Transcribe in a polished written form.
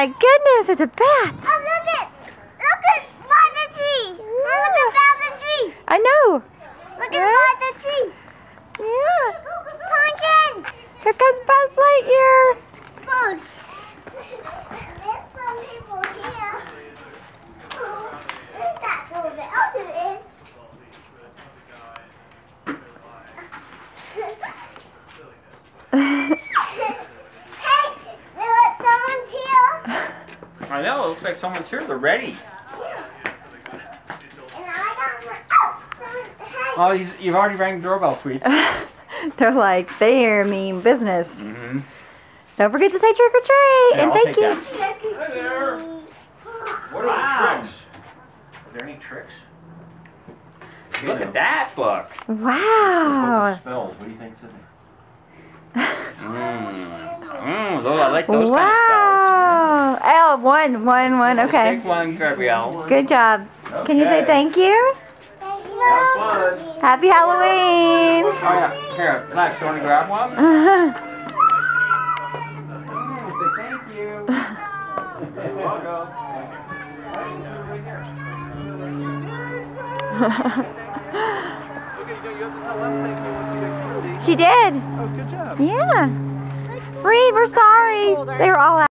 my goodness, it's a bat. Oh, look at by the tree. Look at by the tree. I know. Look at by the tree. Yeah. Pumpkin. Here comes Buzz Lightyear. Oh, there's some people here. Oh, where's that over there? Oh, there it is. Hey, someone's here. I know, it looks like someone's here. They're ready. And I got my. Oh, Oh, you've already rang the doorbell, sweet. They're like, they're mean business. Mm-hmm. Don't forget to say trick or treat. Yeah, And I'll thank take you. that. Hi there. What are the tricks? Are there any tricks? Look at that book. Wow. Spells. What do you think, Sydney? Those, I like those kind Wow. Oh, one. of spells. Okay. Take one, Gabrielle. Good job. Can you say Okay. thank you? Thank you. Have fun. Happy Halloween. Oh yeah, here, Lex, you want to grab one? Say thank you. You're welcome. She did. Oh, good job. Yeah. Reed, we're sorry. They were all out.